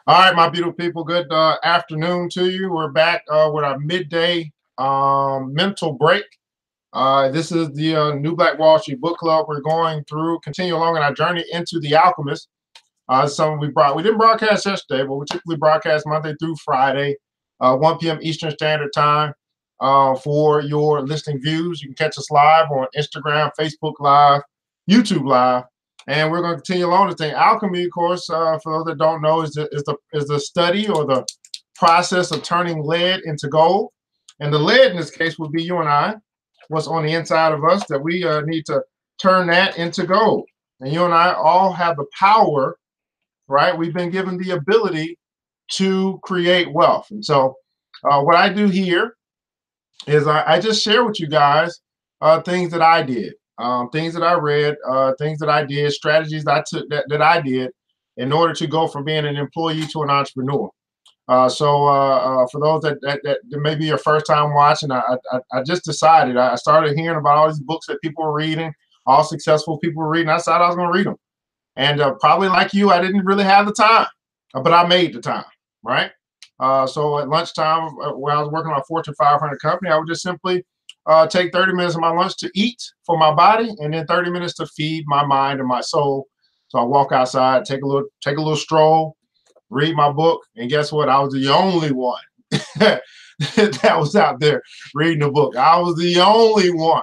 All right, my beautiful people, good afternoon to you. We're back with our midday mental break. This is the New Black Wall Street Book Club. We're going through, continue along in our journey into The Alchemist. Something we didn't broadcast yesterday, but we typically broadcast Monday through Friday, 1 p.m. Eastern Standard Time. For your listening views, you can catch us live on Instagram, Facebook Live, YouTube Live. And we're going to continue along this thing. Alchemy, of course, for those that don't know, is the study or the process of turning lead into gold. And the lead in this case would be you and I, what's on the inside of us, that we need to turn that into gold. And you and I all have the power, right? We've been given the ability to create wealth. And so what I do here is I just share with you guys things that I did, things that I read, things that I did, strategies that I took that I did in order to go from being an employee to an entrepreneur. So for those that may be your first time watching, I just decided, I started hearing about all these books that people were reading, all successful people were reading. I decided I was going to read them. And probably like you, I didn't really have the time, but I made the time, right? So at lunchtime, when I was working on a Fortune 500 company, I would just simply take 30 minutes of my lunch to eat for my body, and then 30 minutes to feed my mind and my soul. So I walk outside, take a little stroll, read my book, and guess what? I was the only one that was out there reading a book. I was the only one.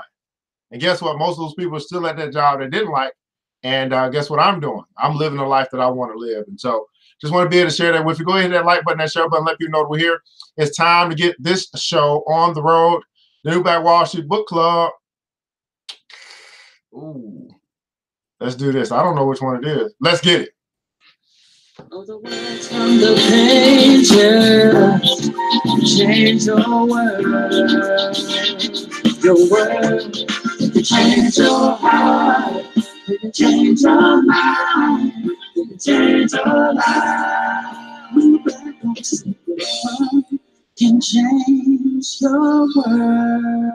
And guess what? Most of those people are still at that job they didn't like. And guess what I'm doing? I'm living the life that I want to live. And so just want to be able to share that with you. Go ahead and hit that like button, that share button, let people know that we're here. It's time to get this show on the road. The New Black Wall Street Book Club. Ooh, let's do this. I don't know which one it is. Let's get it. Oh, the words from the pages change your world. Your world, it can change your heart. It can change your mind. It can change your life. New Black Wall Street can change your world.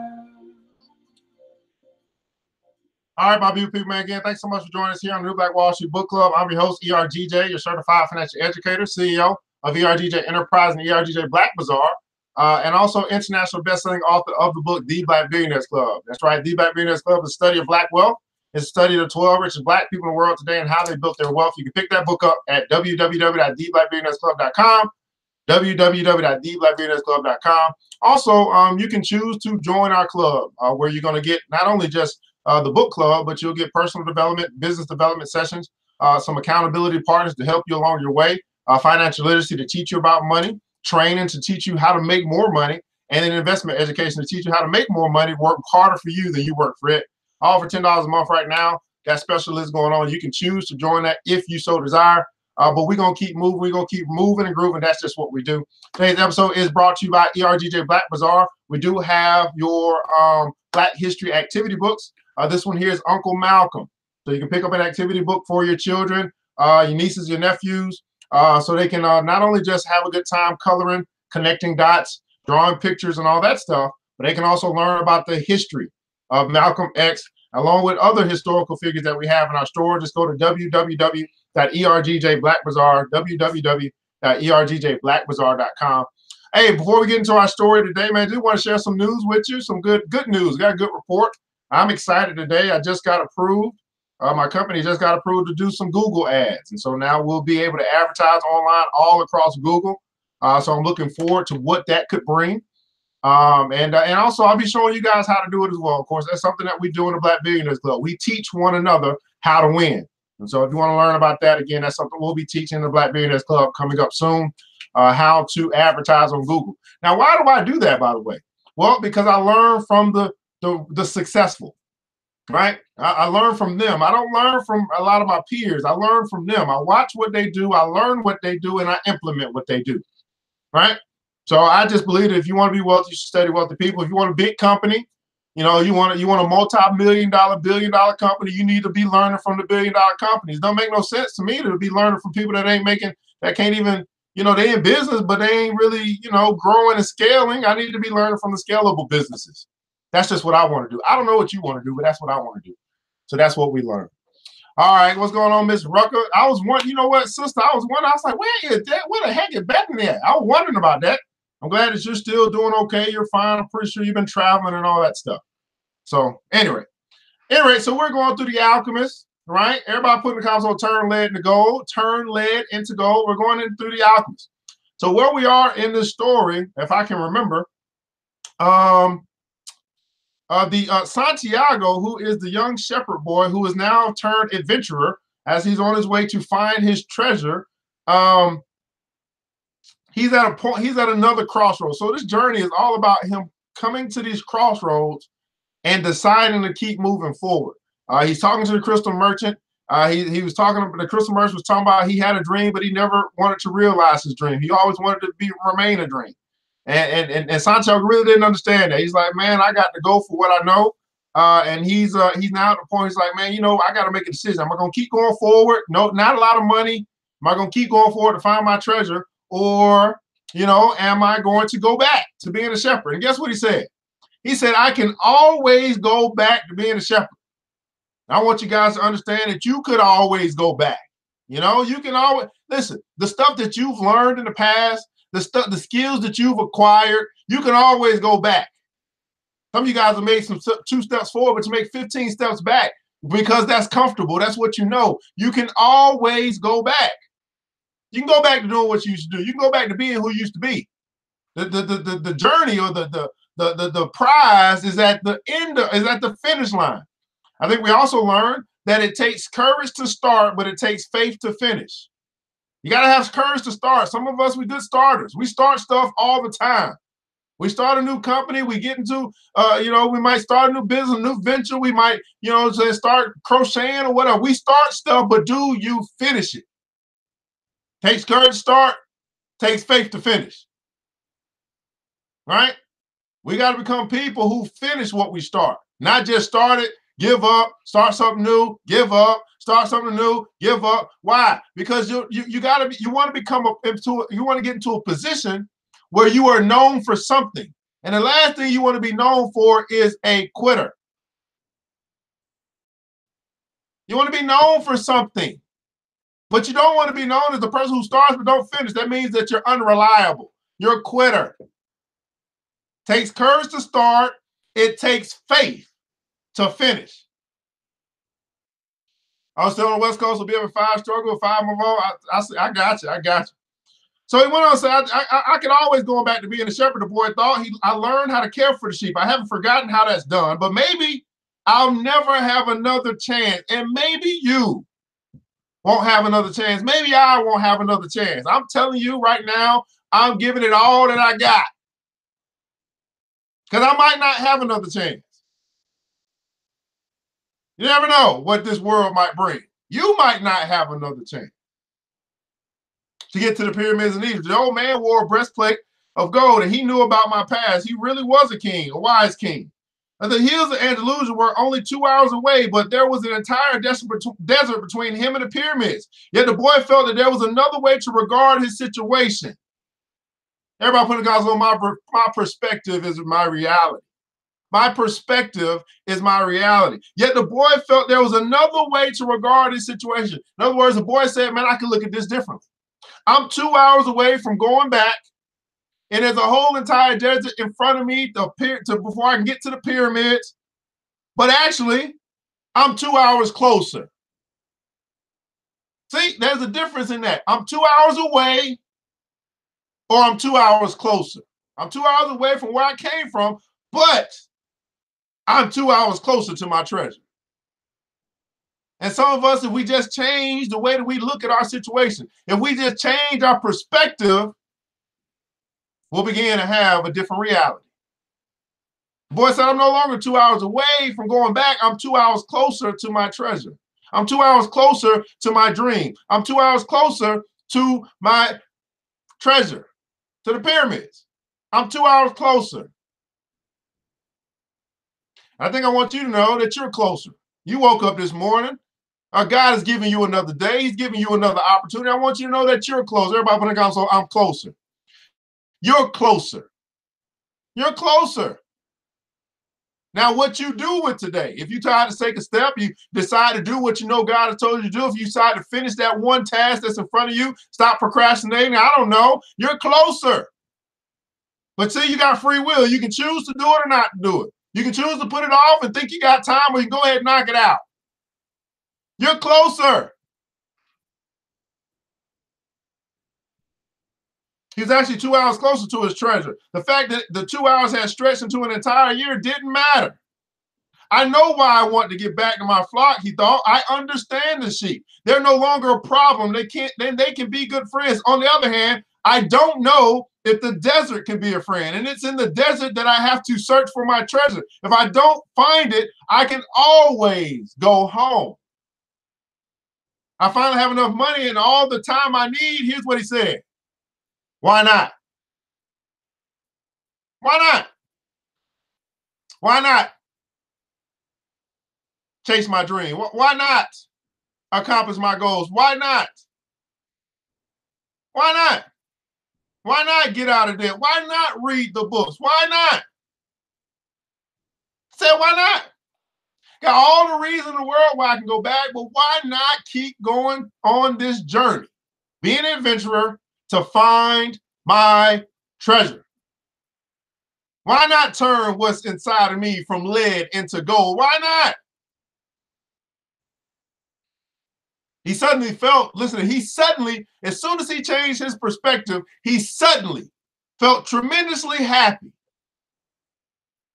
All right, my beautiful people, man. Again, thanks so much for joining us here on the New Black Wall Street Book Club. I'm your host, ERGJ, your certified financial educator, CEO of ERGJ Enterprise and ERGJ Black Bazaar, and also international best-selling author of the book, The Black Billionaires Club. That's right, The Black Billionaires Club is a study of Black wealth. It's a study of the 12 richest Black people in the world today and how they built their wealth. You can pick that book up at www.theblackbillionairesclub.com, www.theblackbillionairesclub.com. Also, you can choose to join our club, where you're going to get not only just the book club, but you'll get personal development, business development sessions, some accountability partners to help you along your way, financial literacy to teach you about money, training to teach you how to make more money, and then investment education to teach you how to make more money, work harder for you than you work for it. All for $10 a month right now. That special is going on. You can choose to join that if you so desire. But we're going to keep moving. We're going to keep moving and grooving. That's just what we do. Today's episode is brought to you by ERGJ Black Bazaar. We do have your Black History activity books. This one here is Uncle Malcolm. So you can pick up an activity book for your children, your nieces, your nephews, so they can not only just have a good time coloring, connecting dots, drawing pictures and all that stuff, but they can also learn about the history of Malcolm X, along with other historical figures that we have in our store. Just go to www.ergjblackbazaar, www.ergjblackbazaar.com. Hey, before we get into our story today, man, I do want to share some news with you, some good news. Got a good report. I'm excited today. I just got approved. My company just got approved to do some Google ads. And so now we'll be able to advertise online all across Google. So I'm looking forward to what that could bring. And also I'll be showing you guys how to do it as well. Of course, that's something that we do in the Black Billionaires Club. We teach one another how to win. And so if you want to learn about that, again, that's something we'll be teaching in the Black Billionaires Club coming up soon, how to advertise on Google. Now, why do I do that, by the way? Well, because I learn from the successful, right? I learn from them. I don't learn from a lot of my peers. I learn from them. I watch what they do. I learn what they do, and I implement what they do, right? So I just believe that if you want to be wealthy, you should study wealthy people. If you want a big company, you want a multi-million-dollar, billion-dollar company, you need to be learning from the billion-dollar companies. It don't make no sense to me to be learning from people that can't even, they in business, but they ain't really, growing and scaling. I need to be learning from the scalable businesses. That's just what I want to do. I don't know what you want to do, but that's what I want to do. So that's what we learn. All right, what's going on, Miss Rucker? I was wondering, you know what, sister? I was wondering. I was like, where is that? Where the heck is Bethany at? I was wondering about that. I'm glad that you're still doing okay. You're fine. I'm pretty sure you've been traveling and all that stuff. So anyway, so we're going through the Alchemist, right? Everybody put in the console, turn lead into gold, turn lead into gold. We're going in through the Alchemist. So where we are in this story, if I can remember, Santiago, who is the young shepherd boy who is now turned adventurer as he's on his way to find his treasure. He's at a point, he's at another crossroads. So this journey is all about him coming to these crossroads and deciding to keep moving forward. He's talking to the crystal merchant. He was talking, the crystal merchant was talking about he had a dream, but he never wanted to realize his dream. He always wanted to remain a dream. And Santiago really didn't understand that. He's like, man, I got to go for what I know. And he's now at the point, he's like, man, you know, I got to make a decision. Am I going to keep going forward? No, not a lot of money. Am I going to keep going forward to find my treasure? Or, you know, am I going to go back to being a shepherd? And guess what he said? He said, I can always go back to being a shepherd. I want you guys to understand that you could always go back. You know, you can always, listen, the stuff that you've learned in the past, the skills that you've acquired, you can always go back. Some of you guys have made some 2 steps forward, but you make 15 steps back because that's comfortable. That's what you know. You can always go back. You can go back to doing what you used to do. You can go back to being who you used to be. The journey or the prize is at the end, is at the finish line. I think we also learned that it takes courage to start, but it takes faith to finish. You got to have courage to start. Some of us, we're good starters. We start stuff all the time. We start a new company. We get into, you know, we might start a new business, a new venture. We might, you know, start crocheting or whatever. We start stuff, but do you finish it? Takes courage to start, takes faith to finish. Right? We got to become people who finish what we start, not just start it, give up, start something new, give up, start something new, give up. Why? Because you want to get into a position where you are known for something. And the last thing you want to be known for is a quitter. You want to be known for something, but you don't want to be known as the person who starts but don't finish. That means that you're unreliable. You're a quitter. Takes courage to start. It takes faith to finish. I was still on the West Coast, will be able to 5 struggle, 5 move on. I got you. I got you. So he went on to say, I can always go back to being a shepherd. The boy thought I learned how to care for the sheep. I haven't forgotten how that's done, but maybe I'll never have another chance. And maybe you won't have another chance. Maybe I won't have another chance. I'm telling you right now, I'm giving it all that I got. Because I might not have another chance. You never know what this world might bring. You might not have another chance. To get to the pyramids in Egypt, the old man wore a breastplate of gold, and he knew about my past. He really was a king, a wise king. And the hills of Andalusia were only 2 hours away, but there was an entire desert between him and the pyramids. Yet the boy felt that there was another way to regard his situation. Everybody put the guys on my perspective is my reality. My perspective is my reality. Yet the boy felt there was another way to regard his situation. In other words, the boy said, man, I can look at this differently. I'm 2 hours away from going back, and there's a whole entire desert in front of me before I can get to the pyramids. But actually, I'm 2 hours closer. See, there's a difference in that. I'm 2 hours away, or I'm 2 hours closer. I'm 2 hours away from where I came from, but I'm 2 hours closer to my treasure. And some of us, if we just change the way that we look at our situation, if we just change our perspective, we'll begin to have a different reality. The boy said, I'm no longer 2 hours away from going back. I'm 2 hours closer to my treasure. I'm 2 hours closer to my dream. I'm 2 hours closer to my treasure, to the pyramids. I'm 2 hours closer. I think I want you to know that you're closer. You woke up this morning. God is giving you another day. He's giving you another opportunity. I want you to know that you're closer. Everybody put a console, I'm closer. You're closer. You're closer. Now, what you do with today, if you try to take a step, you decide to do what you know God has told you to do, if you decide to finish that one task that's in front of you, stop procrastinating, I don't know, you're closer. But see, you got free will. You can choose to do it or not to do it. You can choose to put it off and think you got time, or you can go ahead and knock it out. You're closer. He's actually 2 hours closer to his treasure. The fact that the 2 hours had stretched into an entire year didn't matter. I know why I want to get back to my flock, he thought. I understand the sheep. They're no longer a problem. They can be good friends. On the other hand, I don't know if the desert can be a friend. And it's in the desert that I have to search for my treasure. If I don't find it, I can always go home. I finally have enough money and all the time I need. Here's what he said. Why not? Why not? Why not chase my dream? Why not accomplish my goals? Why not? Why not? Why not get out of debt? Why not read the books? Why not? I said, why not? Got all the reason in the world why I can go back, but why not keep going on this journey? Be an adventurer to find my treasure. Why not turn what's inside of me from lead into gold? Why not? He suddenly felt, listen, he suddenly, as soon as he changed his perspective, he suddenly felt tremendously happy.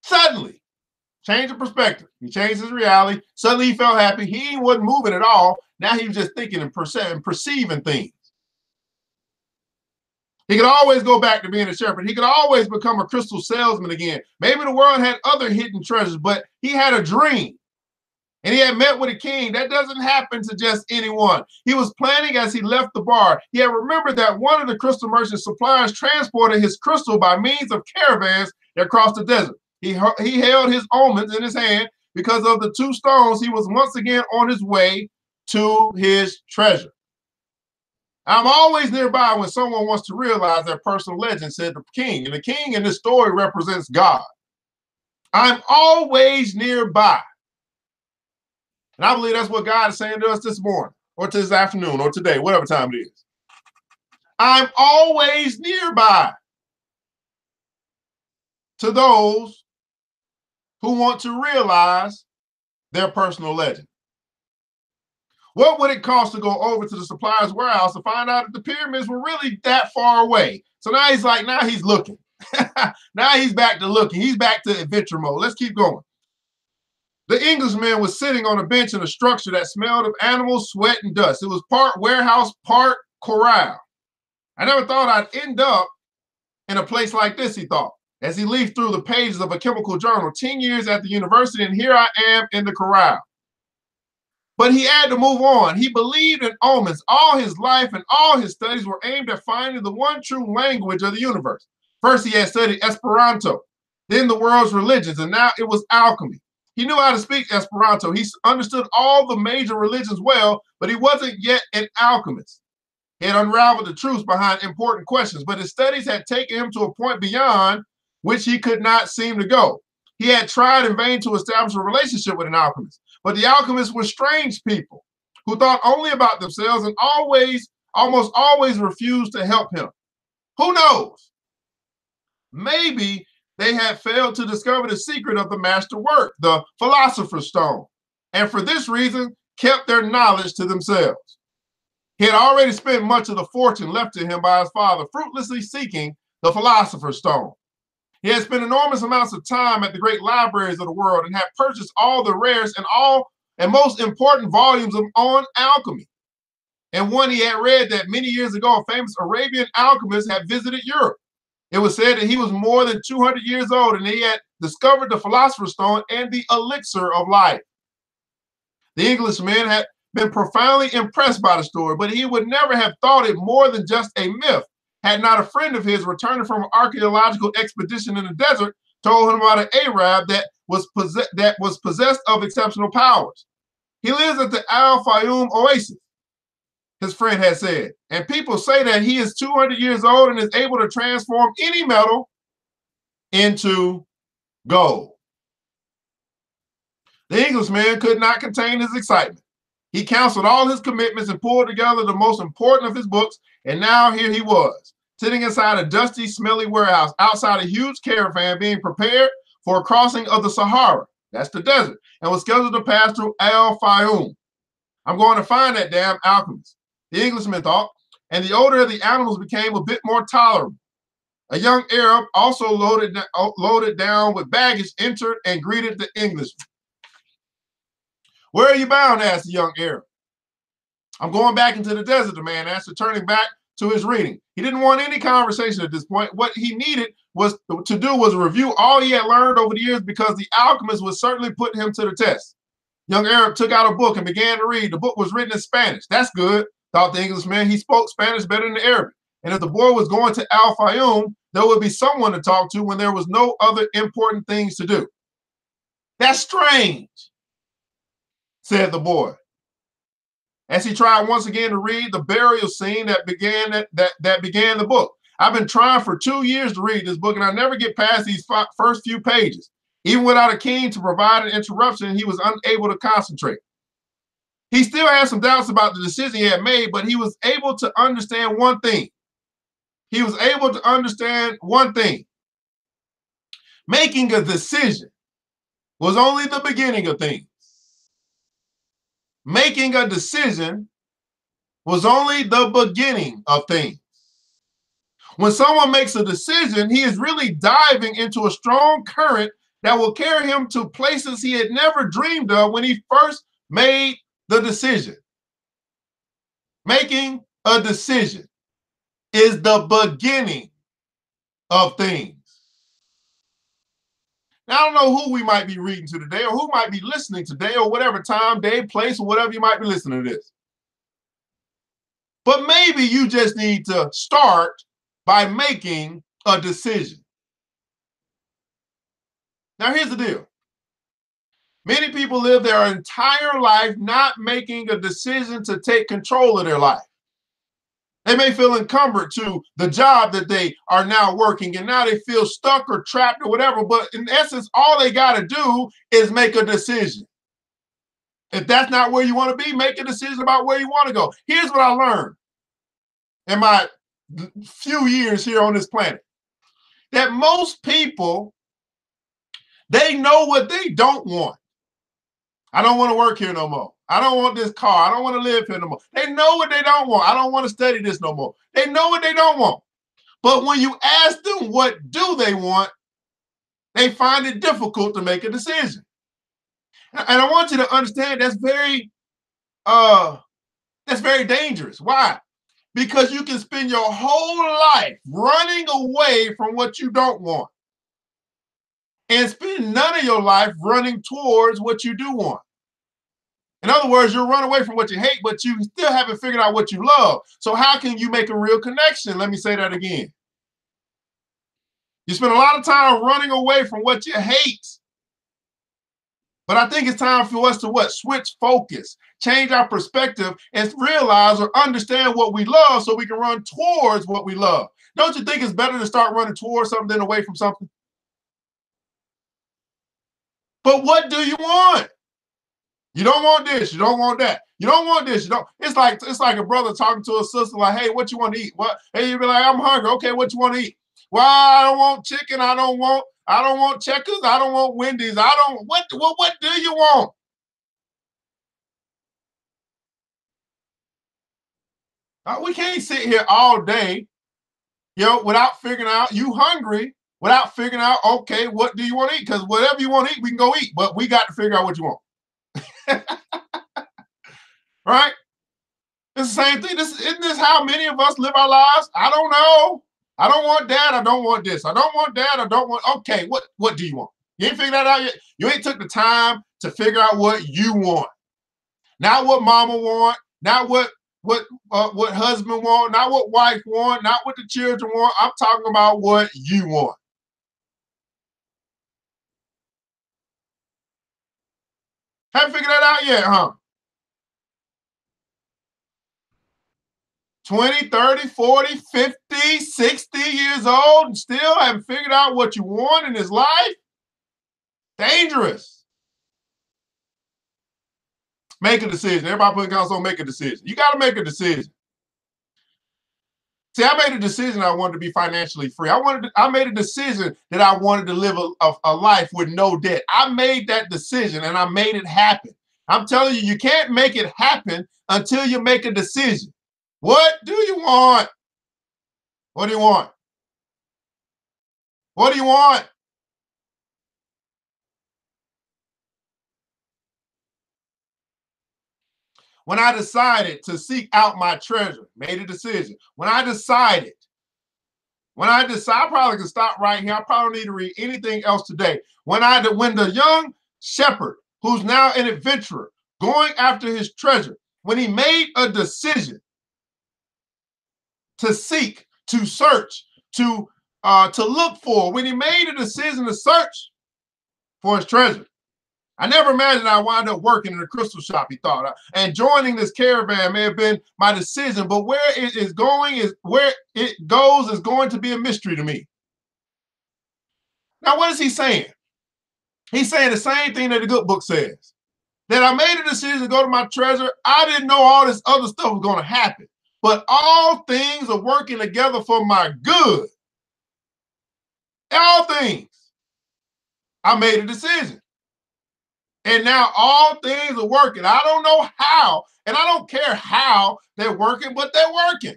Suddenly, change of perspective. He changed his reality. Suddenly he felt happy. He wasn't moving at all. Now he was just thinking and perceiving things. He could always go back to being a shepherd. He could always become a crystal salesman again. Maybe the world had other hidden treasures, but he had a dream. And he had met with a king. That doesn't happen to just anyone. He was planning as he left the bar. He had remembered that one of the crystal merchant suppliers transported his crystal by means of caravans that crossed the desert. He held his omens in his hand. Because of the two stones, he was once again on his way to his treasure. I'm always nearby when someone wants to realize their personal legend, said the king. And the king in this story represents God. I'm always nearby. And I believe that's what God is saying to us this morning, or to this afternoon, or today, whatever time it is. I'm always nearby to those who want to realize their personal legend. What would it cost to go over to the supplier's warehouse to find out if the pyramids were really that far away? So now he's like, now he's looking. Now he's back to looking. He's back to adventure mode. Let's keep going. The Englishman was sitting on a bench in a structure that smelled of animals, sweat, and dust. It was part warehouse, part corral. I never thought I'd end up in a place like this, he thought, as he leafed through the pages of a chemical journal. 10 years at the university, and here I am in the corral. But he had to move on. He believed in omens. All his life and all his studies were aimed at finding the one true language of the universe. First, he had studied Esperanto, then the world's religions, and now it was alchemy. He knew how to speak Esperanto. He understood all the major religions well, but he wasn't yet an alchemist. He had unraveled the truths behind important questions, but his studies had taken him to a point beyond which he could not seem to go. He had tried in vain to establish a relationship with an alchemist, but the alchemists were strange people who thought only about themselves and almost always refused to help him. Who knows? Maybe they had failed to discover the secret of the master work, the philosopher's stone, and for this reason kept their knowledge to themselves. He had already spent much of the fortune left to him by his father, fruitlessly seeking the philosopher's stone. He had spent enormous amounts of time at the great libraries of the world and had purchased all the rarest and most important volumes on alchemy. And one he had read that many years ago, a famous Arabian alchemist had visited Europe. It was said that he was more than 200 years old and he had discovered the philosopher's stone and the elixir of life. The Englishman had been profoundly impressed by the story, but he would never have thought it more than just a myth had not a friend of his returning from an archaeological expedition in the desert told him about an Arab that was possessed of exceptional powers. He lives at the Al Fayoum Oasis, his friend had said, and people say that he is 200 years old and is able to transform any metal into gold. The Englishman could not contain his excitement. He canceled all his commitments and pulled together the most important of his books, and now here he was, sitting inside a dusty, smelly warehouse outside a huge caravan being prepared for a crossing of the Sahara, that's the desert, and was scheduled to pass through Al-Fayoum. I'm going to find that damn alchemist, the Englishman thought, and the odor of the animals became a bit more tolerable. A young Arab, also loaded down with baggage, entered and greeted the Englishman. Where are you bound? Asked the young Arab. I'm going back into the desert, the man answered, turning back to his reading. He didn't want any conversation at this point. What he needed to do was review all he had learned over the years, because the alchemist would certainly put him to the test. Young Arab took out a book and began to read. The book was written in Spanish. That's good, thought the Englishman. He spoke Spanish better than Arabic. And if the boy was going to Al-Fayoum, there would be someone to talk to when there was no other important things to do. That's strange, said the boy, as he tried once again to read the burial scene that began the book. I've been trying for 2 years to read this book, and I never get past these first few pages. Even without a king to provide an interruption, he was unable to concentrate. He still had some doubts about the decision he had made, but he was able to understand one thing. He was able to understand one thing. Making a decision was only the beginning of things. Making a decision was only the beginning of things. When someone makes a decision, he is really diving into a strong current that will carry him to places he had never dreamed of when he first made the decision. Making a decision is the beginning of things. Now, I don't know who we might be reading to today, or who might be listening today, or whatever time, day, place, or whatever you might be listening to this. But maybe you just need to start by making a decision. Now, here's the deal. Many people live their entire life not making a decision to take control of their life. They may feel encumbered to the job that they are now working, and now they feel stuck or trapped or whatever. But in essence, all they got to do is make a decision. If that's not where you want to be, make a decision about where you want to go. Here's what I learned in my few years here on this planet. That most people, they know what they don't want. I don't want to work here no more. I don't want this car. I don't want to live here no more. They know what they don't want. I don't want to study this no more. They know what they don't want. But when you ask them what do they want, they find it difficult to make a decision. And I want you to understand that's very dangerous. Why? Because you can spend your whole life running away from what you don't want, and spend none of your life running towards what you do want. In other words, you'll run away from what you hate, but you still haven't figured out what you love. So how can you make a real connection? Let me say that again. You spend a lot of time running away from what you hate. But I think it's time for us to what? Switch focus, change our perspective, and realize or understand what we love so we can run towards what we love. Don't you think it's better to start running towards something than away from something? But what do you want? You don't want this, you don't want that. You don't want this, you don't. It's like a brother talking to a sister, like, hey, what you want to eat? What? Hey, you be like, I'm hungry. Okay, what you want to eat? Well, I don't want chicken, I don't want Checkers, I don't want Wendy's. What do you want? We can't sit here all day, without figuring out you hungry, without figuring out, okay, what do you want to eat? Because whatever you want to eat, we can go eat, but we got to figure out what you want. Right? It's the same thing. Isn't this how many of us live our lives? I don't know. I don't want that. I don't want this. I don't want that. I don't want. Okay, what do you want? You ain't figured that out yet. You ain't took the time to figure out what you want. Not what mama want. Not what husband want. Not what wife want. Not what the children want. I'm talking about what you want. Haven't figured that out yet, huh? 20, 30, 40, 50, 60 years old and still haven't figured out what you want in this life? Dangerous. Make a decision. Everybody put in console, make a decision. You got to make a decision. See, I made a decision I wanted to be financially free. I made a decision that I wanted to live a life with no debt. I made that decision and I made it happen. I'm telling you, you can't make it happen until you make a decision. What do you want? What do you want? What do you want? When I decided to seek out my treasure, made a decision. I probably can stop right here. I probably don't need to read anything else today. When the young shepherd, who's now an adventurer, going after his treasure, when he made a decision to seek, to search, to look for, when he made a decision to search for his treasure, I never imagined I'd wind up working in a crystal shop, he thought. And joining this caravan may have been my decision, but where it goes is going to be a mystery to me. Now, what is he saying? He's saying the same thing that the good book says. That I made a decision to go to my treasure. I didn't know all this other stuff was going to happen. But all things are working together for my good. All things. I made a decision. And now all things are working. I don't know how, and I don't care how they're working, but they're working.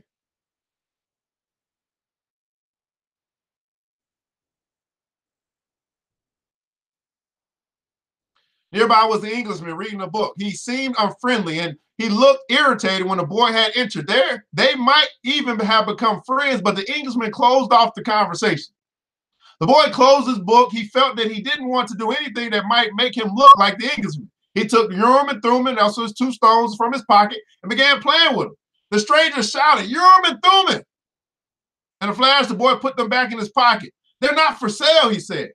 Nearby was the Englishman reading a book. He seemed unfriendly and he looked irritated when the boy had entered. They might even have become friends, but the Englishman closed off the conversation. The boy closed his book. He felt that he didn't want to do anything that might make him look like the Englishman. He took Urim and Thummim, also his 2 stones, from his pocket and began playing with them. The stranger shouted, "Urim and Thummim!" In a flash, the boy put them back in his pocket. "They're not for sale," he said.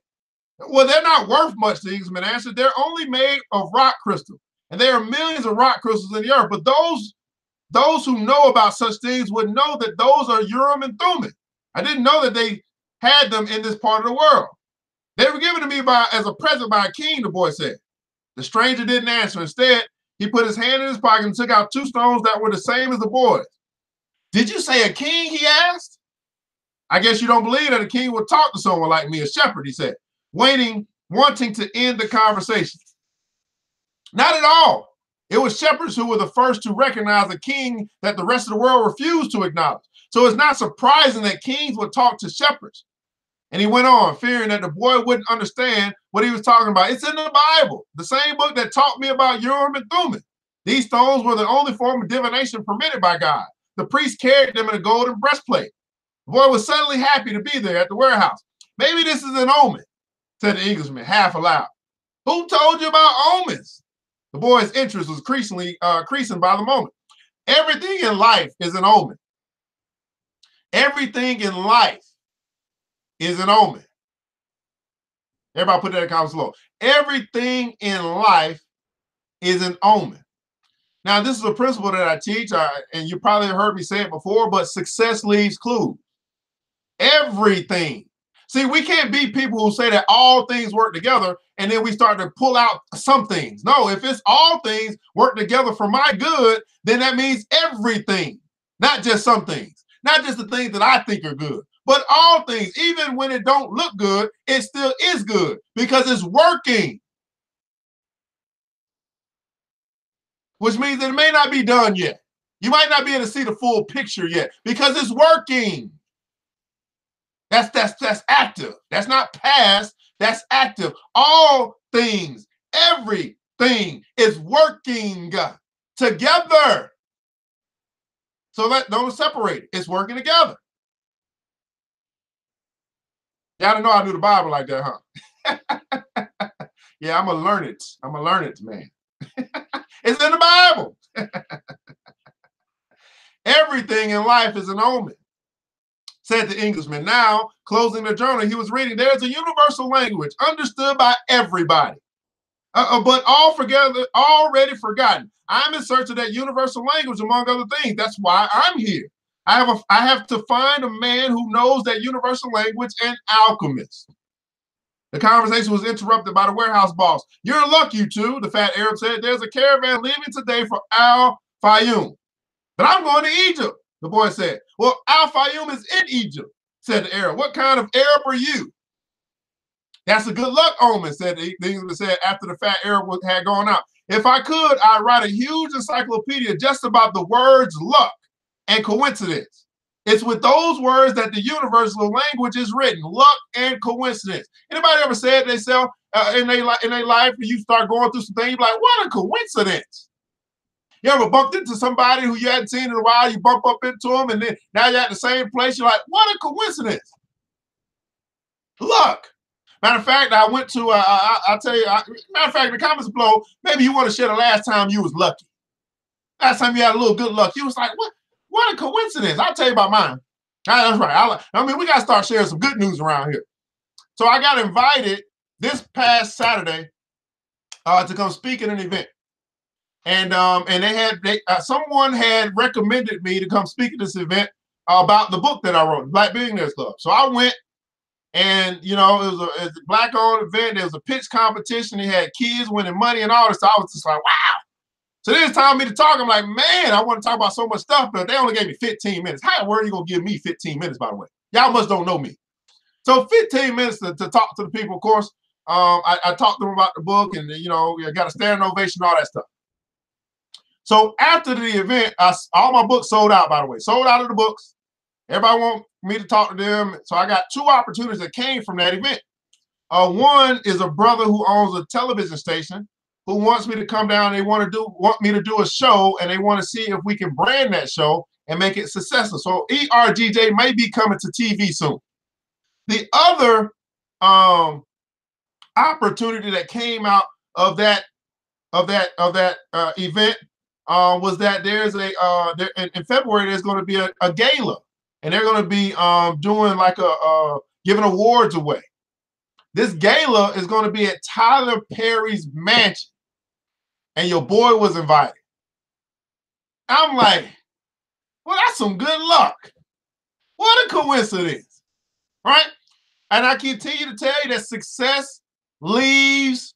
"Well, they're not worth much," the Englishman answered. "They're only made of rock crystal, and there are millions of rock crystals in the earth. But those who know about such things would know that those are Urim and Thummim. I didn't know that they had them in this part of the world. They were given to me as a present by a king," the boy said. The stranger didn't answer. Instead, he put his hand in his pocket and took out 2 stones that were the same as the boy's. "Did you say a king?" he asked. "I guess you don't believe that a king would talk to someone like me, a shepherd," he said, wanting to end the conversation. Not at all. It was shepherds who were the first to recognize a king that the rest of the world refused to acknowledge. So it's not surprising that kings would talk to shepherds. And he went on, fearing that the boy wouldn't understand what he was talking about. "It's in the Bible, the same book that taught me about Urim and Thummim. These stones were the only form of divination permitted by God. The priest carried them in a golden breastplate." The boy was suddenly happy to be there at the warehouse. "Maybe this is an omen," said the Englishman, half aloud. "Who told you about omens?" The boy's interest was increasing by the moment. Everything in life is an omen. Everything in life is an omen. Everybody put that in comments below. Everything in life is an omen. Now, this is a principle that I teach, and you probably heard me say it before, but success leaves clues. Everything. See, we can't be people who say that all things work together and then we start to pull out some things. No, if it's all things work together for my good, then that means everything, not just some things, not just the things that I think are good, but all things. Even when it don't look good, it still is good because it's working. Which means that it may not be done yet. You might not be able to see the full picture yet because it's working. That's active. That's not past. That's active. All things, everything is working together. So don't separate it. It's working together. Y'all didn't know I knew the Bible like that, huh? Yeah, I'm a learned man. It's in the Bible. Everything in life is an omen, said the Englishman. Now, closing the journal he was reading, there's a universal language understood by everybody, but already forgotten. I'm in search of that universal language, among other things. That's why I'm here. I have to find a man who knows that universal language, an alchemist. The conversation was interrupted by the warehouse boss. You're in luck, you two, the fat Arab said. There's a caravan leaving today for Al Fayoum. But I'm going to Egypt, the boy said. Well, Al Fayoum is in Egypt, said the Arab. What kind of Arab are you? That's a good luck omen, said the Englishman said after the fat Arab had gone out. If I could, I'd write a huge encyclopedia just about the words luck and coincidence. It's with those words that the universal language is written, luck and coincidence. Anybody ever said they sell in their life, and you start going through some things, you're like, what a coincidence. You ever bumped into somebody who you hadn't seen in a while, you bump up into them, and then now you're at the same place, you're like, what a coincidence. Luck. Matter of fact, I went to, I'll tell you, matter of fact, the comments below, maybe you want to share the last time you was lucky. Last time you had a little good luck. You was like, what a coincidence. I'll tell you about mine. That's right. I mean, we got to start sharing some good news around here. So I got invited this past Saturday to come speak at an event. And someone had recommended me to come speak at this event about the book that I wrote, Black Billionaires Club. So I went. And, you know, it was a Black-owned event. There was a pitch competition. They had kids winning money and all this. So I was just like, wow. So then it's time for me to talk. I'm like, man, I want to talk about so much stuff, but they only gave me 15 minutes. How are you going to give me 15 minutes, by the way? Y'all must don't know me. So 15 minutes to talk to the people, of course. I talked to them about the book and, you know, I got a standing ovation, all that stuff. So after the event, all my books sold out, by the way. Sold out of the books. Everybody want me to talk to them. So I got two opportunities that came from that event. One is a brother who owns a television station who wants me to come down. They want me to do a show, and they want to see if we can brand that show and make it successful. So ERGJ may be coming to TV soon. The other opportunity that came out of that event was that there's in February there's going to be a gala. And they're going to be doing like giving awards away. This gala is going to be at Tyler Perry's mansion. And your boy was invited. I'm like, well, that's some good luck. What a coincidence, right? And I continue to tell you that success leaves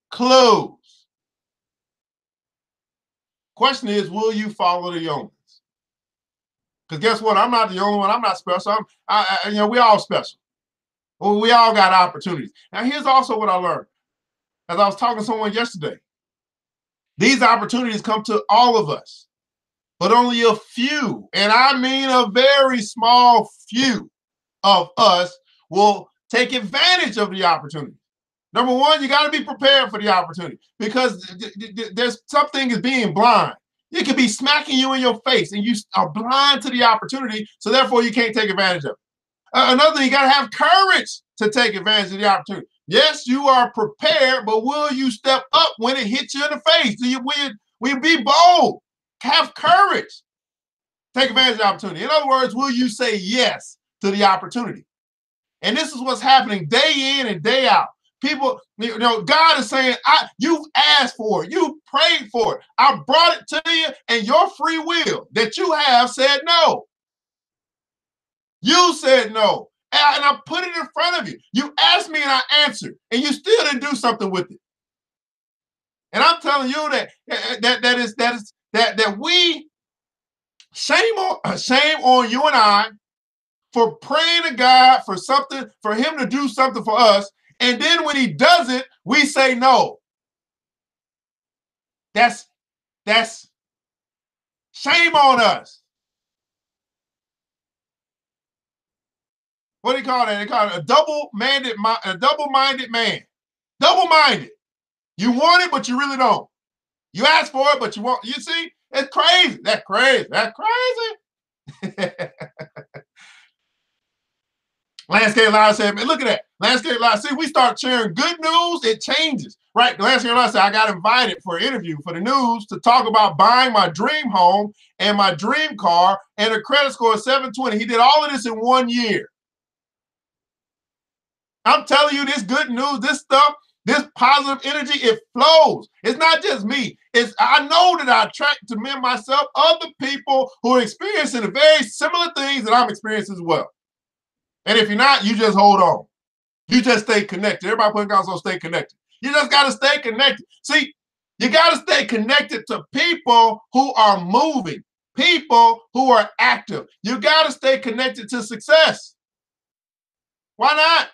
clues. Question is, will you follow the omens? Because guess what? I'm not the only one. I'm not special. You know, we all special. Well, we all got opportunities. Now, here's also what I learned. As I was talking to someone yesterday, these opportunities come to all of us, but only a few, and I mean a very small few of us will take advantage of the opportunity. Number one, you got to be prepared for the opportunity because there's something is being blind. It could be smacking you in your face and you are blind to the opportunity, so therefore you can't take advantage of it. Another thing, you got to have courage to take advantage of the opportunity. Yes, you are prepared, but will you step up when it hits you in the face? Will you be bold? Have courage. Take advantage of the opportunity. In other words, will you say yes to the opportunity? And this is what's happening day in and day out. People, you know, God is saying, you've asked for it. You prayed for it. I brought it to you, and your free will that you have said no. You said no. And I put it in front of you. You asked me and I answered, and you still didn't do something with it. And I'm telling you that we shame on you and I for praying to God for something, for him to do something for us. And then when he does it, we say no. That's shame on us. What do you call that? They call it a double-minded man. Double-minded. You want it, but you really don't. You ask for it, but you won't. You see? It's crazy. That's crazy. That's crazy. Landscape Live said, man, look at that. Landscape Live. See, we start sharing good news, it changes. Right? Landscape Live said, I got invited for an interview for the news to talk about buying my dream home and my dream car and a credit score of 720. He did all of this in 1 year. I'm telling you, this good news, this stuff, this positive energy, it flows. It's not just me. I know that I attract to me myself other people who are experiencing the very similar things that I'm experiencing as well. And if you're not, you just hold on. You just stay connected. Everybody putting on, so stay connected. You just got to stay connected. See, you got to stay connected to people who are moving, people who are active. You got to stay connected to success. Why not?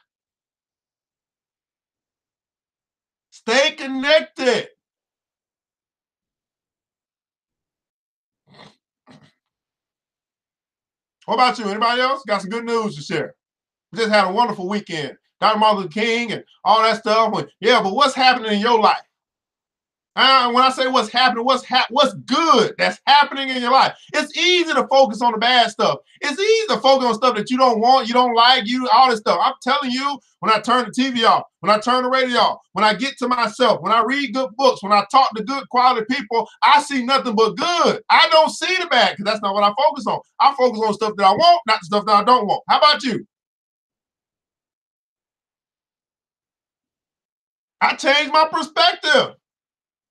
Stay connected. What about you? Anybody else? Got some good news to share. We just had a wonderful weekend. Dr. Martin Luther King and all that stuff. Yeah, but what's happening in your life? When I say what's happening, what's good that's happening in your life? It's easy to focus on the bad stuff. It's easy to focus on stuff that you don't want, you don't like, all this stuff. I'm telling you, when I turn the TV off, when I turn the radio off, when I get to myself, when I read good books, when I talk to good quality people, I see nothing but good. I don't see the bad because that's not what I focus on. I focus on stuff that I want, not the stuff that I don't want. How about you? I changed my perspective.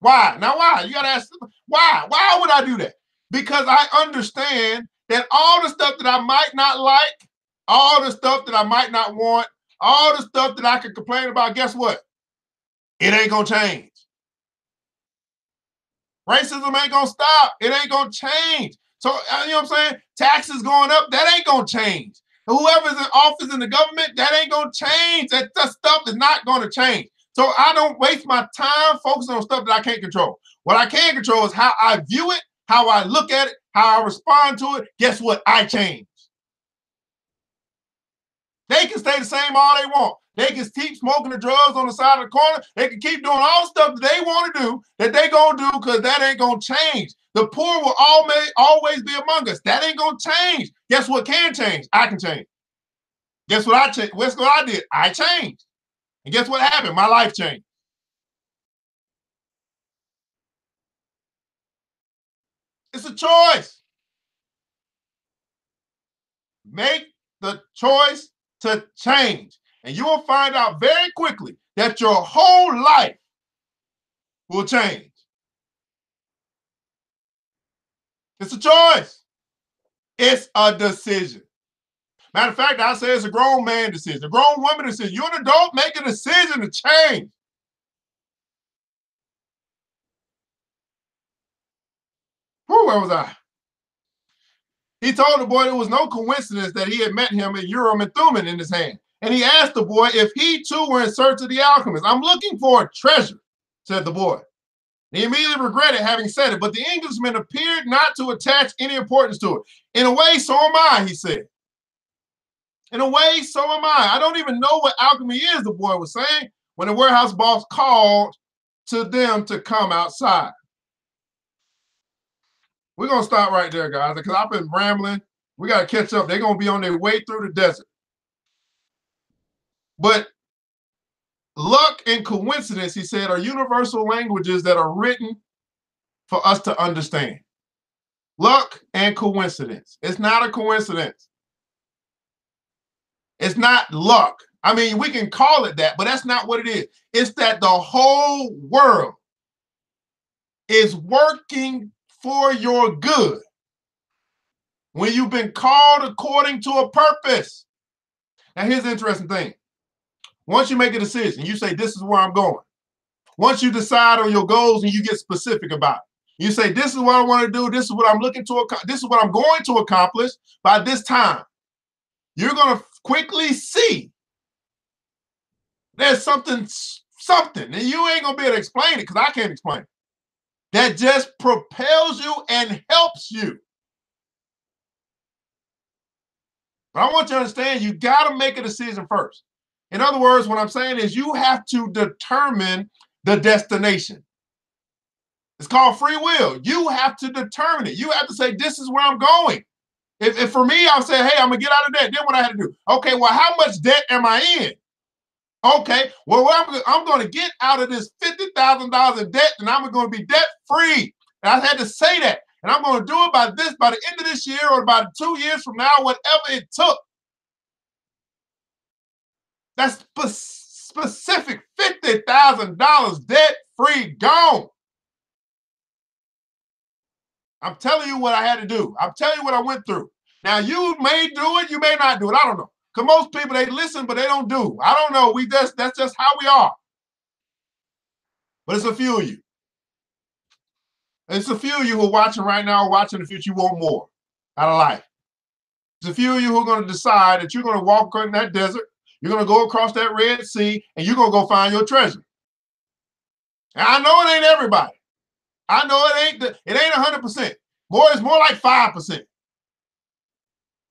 Why? Now, why? You got to ask, why? Why would I do that? Because I understand that all the stuff that I might not like, all the stuff that I might not want, all the stuff that I could complain about, guess what? It ain't going to change. Racism ain't going to stop. It ain't going to change. So, you know what I'm saying? Taxes going up, that ain't going to change. Whoever's in office in the government, that ain't going to change. That stuff is not going to change. So I don't waste my time focusing on stuff that I can't control. What I can control is how I view it, how I look at it, how I respond to it. Guess what? I change. They can stay the same all they want. They can keep smoking the drugs on the side of the corner. They can keep doing all the stuff that they want to do, that they going to do, because that ain't going to change. The poor will always be among us. That ain't going to change. Guess what can change? I can change. Guess what I changed? Guess what I did? I changed. And guess what happened? My life changed. It's a choice. Make the choice to change. And you will find out very quickly that your whole life will change. It's a choice. It's a decision. Matter of fact, I say it's a grown man decision, a grown woman decision. You're an adult, make a decision to change. Where was I? He told the boy it was no coincidence that he had met him at Urim and Thummim in his hand. And he asked the boy if he too were in search of the alchemist. I'm looking for a treasure, said the boy. He immediately regretted having said it, but the Englishman appeared not to attach any importance to it. In a way, so am I, he said. In a way, so am I. I don't even know what alchemy is, the boy was saying, when the warehouse boss called to them to come outside. We're going to stop right there, guys, because I've been rambling. We got to catch up. They're going to be on their way through the desert. But luck and coincidence, he said, are universal languages that are written for us to understand. Luck and coincidence. It's not a coincidence. It's not luck. I mean, we can call it that, but that's not what it is. It's that the whole world is working for your good when you've been called according to a purpose. Now, here's the interesting thing. Once you make a decision, you say, this is where I'm going. Once you decide on your goals and you get specific about it, you say, this is what I want to do. This is what I'm looking to accomplish. This is what I'm going to accomplish by this time. You're going to quickly see there's something, and you ain't going to be able to explain it because I can't explain it, that just propels you and helps you. But I want you to understand, you got to make a decision first. In other words, what I'm saying is you have to determine the destination. It's called free will. You have to determine it. You have to say, this is where I'm going. If for me, I'll say, hey, I'm going to get out of debt. Then what I had to do? Okay, well, how much debt am I in? Okay, well, I'm going to get out of this $50,000 in debt, and I'm going to be debt-free. And I had to say that. And I'm going to do it by the end of this year or by 2 years from now, whatever it took. That's specific $50,000 debt-free, gone. I'm telling you what I had to do. I'm telling you what I went through. Now, you may do it, you may not do it. I don't know. Because most people, they listen, but they don't do. I don't know. That's just how we are. But it's a few of you. It's a few of you who are watching right now, watching the future, you want more out of life. There's a few of you who are going to decide that you're going to walk in that desert, you're going to go across that Red Sea, and you're going to go find your treasure. And I know it ain't everybody. I know it ain't 100%. It's more like 5%.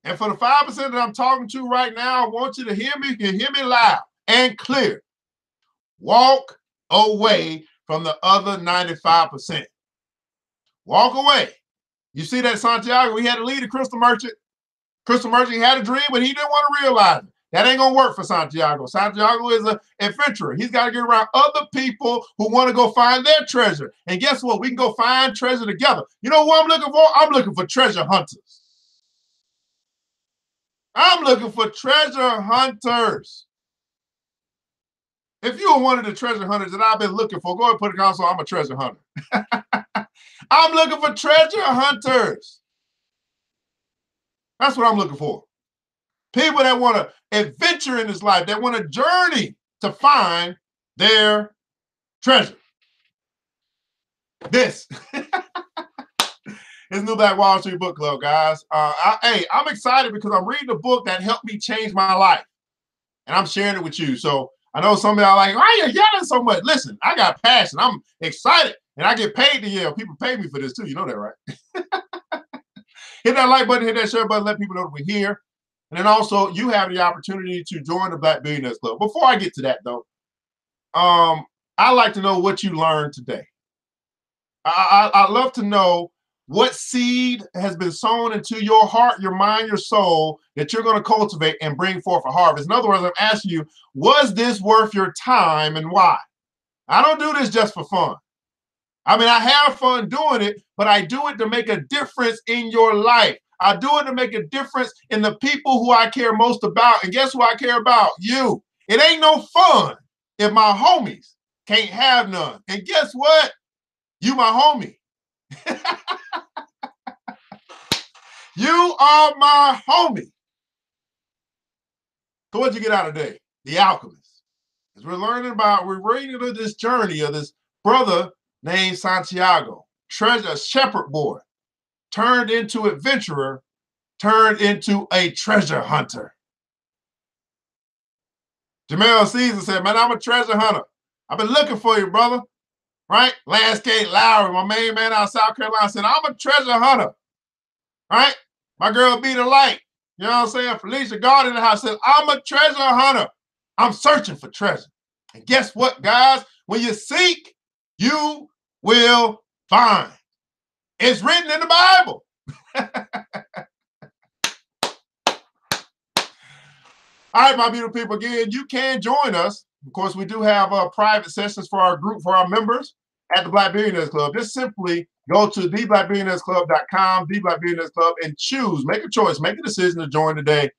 And for the 5% that I'm talking to right now, I want you to hear me loud and clear. Walk away from the other 95%. Walk away. You see that Santiago, he had to leave the crystal merchant. Crystal merchant had a dream, but he didn't want to realize it. That ain't going to work for Santiago. Santiago is an adventurer. He's got to get around other people who want to go find their treasure. And guess what? We can go find treasure together. You know what I'm looking for? I'm looking for treasure hunters. I'm looking for treasure hunters. If you're one of the treasure hunters that I've been looking for, go ahead and put a comment. I'm a treasure hunter. I'm looking for treasure hunters. That's what I'm looking for. People that want to adventure in this life, that want a journey to find their treasure. This is New Black Wall Street Book Club, guys. I'm excited because I'm reading a book that helped me change my life. And I'm sharing it with you. So I know some of y'all are like, why are you yelling so much? Listen, I got passion. I'm excited. And I get paid to yell. People pay me for this too. You know that, right? Hit that like button, hit that share button, let people know that we're here. And then also, you have the opportunity to join the Black Billionaires Club. Before I get to that, though, I'd like to know what you learned today. I'd love to know what seed has been sown into your heart, your mind, your soul that you're going to cultivate and bring forth a harvest. In other words, I'm asking you, was this worth your time and why? I don't do this just for fun. I mean, I have fun doing it, but I do it to make a difference in your life. I do it to make a difference in the people who I care most about. And guess who I care about? You. It ain't no fun if my homies can't have none. And guess what? You my homie. You are my homie. So what'd you get out of today? The Alchemist. As we're reading this journey of this brother named Santiago, shepherd boy, turned into adventurer, turned into a treasure hunter. Jamel Caesar said, man, I'm a treasure hunter. I've been looking for you, brother. Right? Landscape Lowry, my main man out of South Carolina, said, I'm a treasure hunter. Right? My girl Be the Light. You know what I'm saying? Felicia Gardner in the house said, I'm a treasure hunter. I'm searching for treasure. And guess what, guys? When you seek, you will find. It's written in the Bible. All right, my beautiful people, again, you can join us. Of course, we do have private sessions for our group, for our members at the Black Billionaires Club. Just simply go to theblackbillionairesclub.com, The Black Billionaires Club, and choose, make a choice, make a decision to join today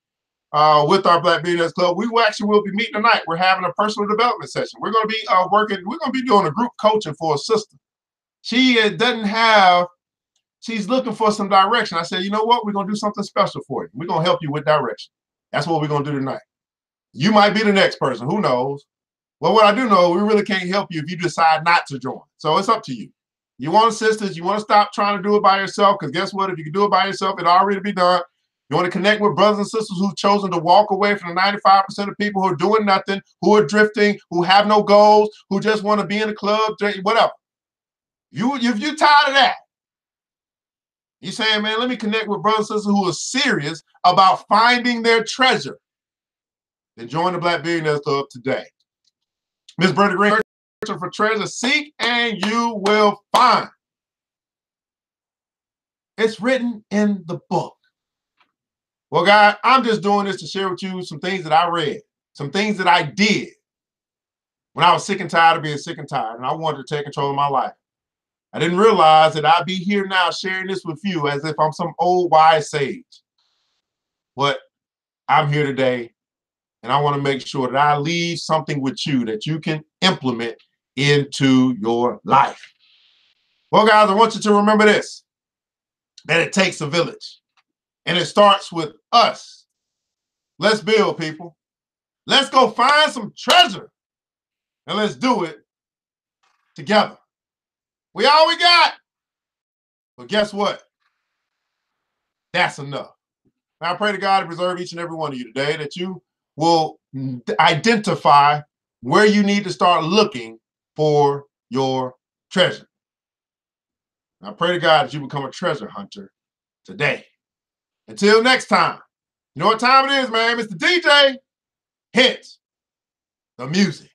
with our Black Billionaires Club. We will be meeting tonight. We're having a personal development session. We're going to be we're going to be doing a group coaching for a sister. She she's looking for some direction. I said, you know what? We're going to do something special for you. We're going to help you with direction. That's what we're going to do tonight. You might be the next person. Who knows? Well, what I do know, we really can't help you if you decide not to join. So it's up to you. You want assistance. You want to stop trying to do it by yourself, because guess what? If you can do it by yourself, it'll already be done. You want to connect with brothers and sisters who've chosen to walk away from the 95% of people who are doing nothing, who are drifting, who have no goals, who just want to be in a club, whatever. If you're tired of that, you're saying, man, let me connect with brothers and sisters who are serious about finding their treasure, then join the Black Billionaires Club today. Miss Brenda Green, searching for treasure, seek and you will find. It's written in the book. Well, guys, I'm just doing this to share with you some things that I read, some things that I did when I was sick and tired of being sick and tired, and I wanted to take control of my life. I didn't realize that I'd be here now sharing this with you as if I'm some old wise sage. But I'm here today, and I want to make sure that I leave something with you that you can implement into your life. Well, guys, I want you to remember this, that it takes a village. And it starts with us Let's build, people. Let's go find some treasure. And let's do it together. We all we got. But guess what? That's enough. Now I pray to God to preserve each and every one of you today, that you will identify where you need to start looking for your treasure. I pray to God that you become a treasure hunter today. Until next time, you know what time it is, man. Mr. DJ hits the music.